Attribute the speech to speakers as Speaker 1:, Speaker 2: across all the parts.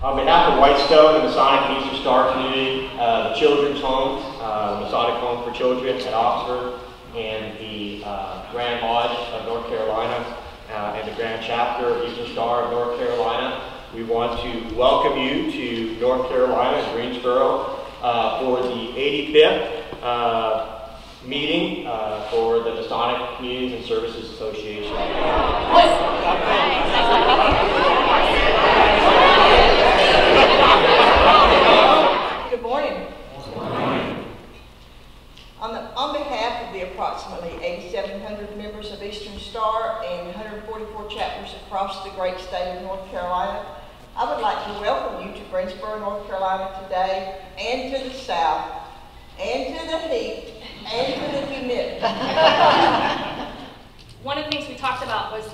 Speaker 1: On behalf of Whitestone, the Masonic and Eastern Star community, the Children's Homes, the Masonic Home for Children at Oxford, and the Grand Lodge of North Carolina, and the Grand Chapter of Eastern Star of North Carolina, we want to welcome you to North Carolina, Greensboro, for the 85th meeting for the Masonic Communities and Services Association.
Speaker 2: Good morning. On behalf of the approximately 8,700 members of Eastern Star and 144 chapters across the great state of North Carolina, I would like to welcome you to Greensboro, North Carolina today, and to the south, and to the heat, and to the humidity.
Speaker 3: One of the things we talked about was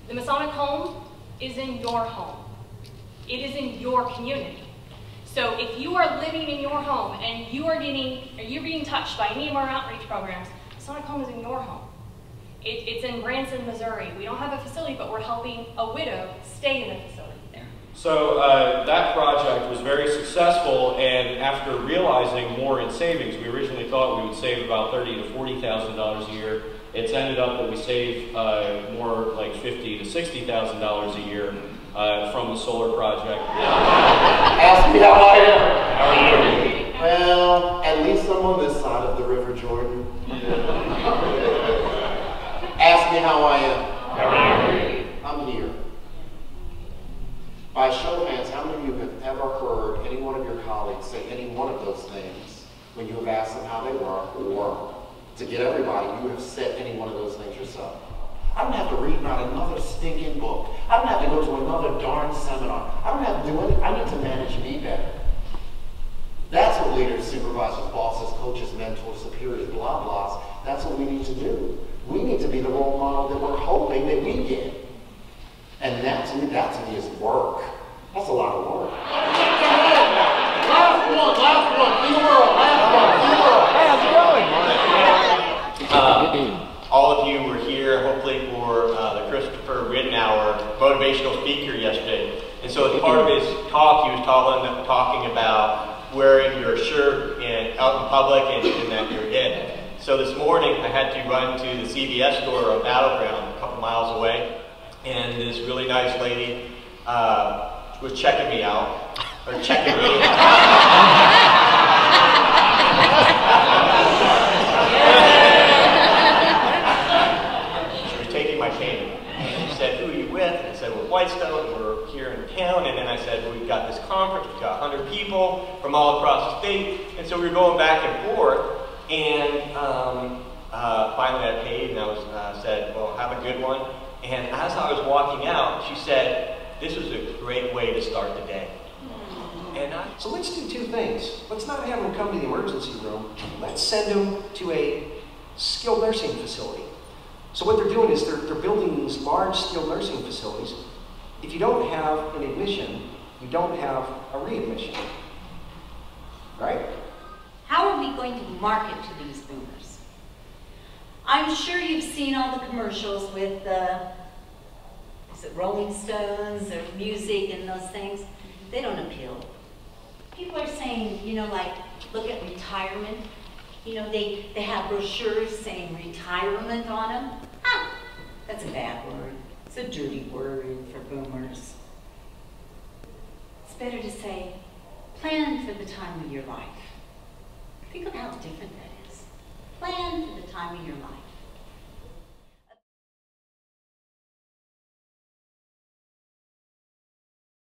Speaker 3: the Masonic home is in your home. It is in your community. So if you are living in your home and you're being touched by any of our outreach programs, Masonic home is in your home. It's in Branson, Missouri. We don't have a facility, but we're helping a widow stay in the facility there.
Speaker 4: So that project was very successful, and after realizing more in savings, we originally thought we would save about $30,000 to $40,000 a year. It's ended up that we save more like $50,000 to $60,000 a year from the solar project.
Speaker 5: Ask me how I am. How are you? Well, at least I'm on this side of the River Jordan. Ask me how I am.
Speaker 1: How are you?
Speaker 5: I'm here. By show of hands, how many of you have ever heard any one of your colleagues say any one of those things when you have asked them how they were, or to get everybody, you have said any one of those things yourself? I don't have to read not another stinking book. I don't have to go to another darn seminar. I don't have to do anything. I need to manage me better. That's what leaders, supervisors, bosses, coaches, mentors, superiors, blah, blahs, that's what we need to do. We need to be the role model that we're hoping that we get. And that to me is work. That's a lot of work. Last one, be world, last one, be world.
Speaker 1: All of you were here, hopefully, for the Christopher Ridenour motivational speaker yesterday. And so as part of his talk, he was talking about wearing your shirt out in public and that you're in. So this morning, I had to run to the CVS store on Battleground, a couple miles away, and this really nice lady was checking me out, or checking me. Whitestone, we're here in town, and then I said, well, we've got this conference, we've got 100 people from all across the state, and so we were going back and forth, and finally I paid, and I said, well, have a good one, and as I was walking out, she said, this was a great way to start the day.
Speaker 6: So let's do two things. Let's not have them come to the emergency room, let's send them to a skilled nursing facility. So what they're doing is they're building these large skilled nursing facilities. If you don't have an admission, you don't have a readmission, right?
Speaker 7: How are we going to market to these boomers? I'm sure you've seen all the commercials with is it Rolling Stones or music and those things? They don't appeal. People are saying, you know, like, look at retirement. You know, they have brochures saying retirement on them. Ah, that's a bad word. It's a dirty word for boomers. It's better to say, plan for the time of your life. Think of how different that is. Plan for the time of your life.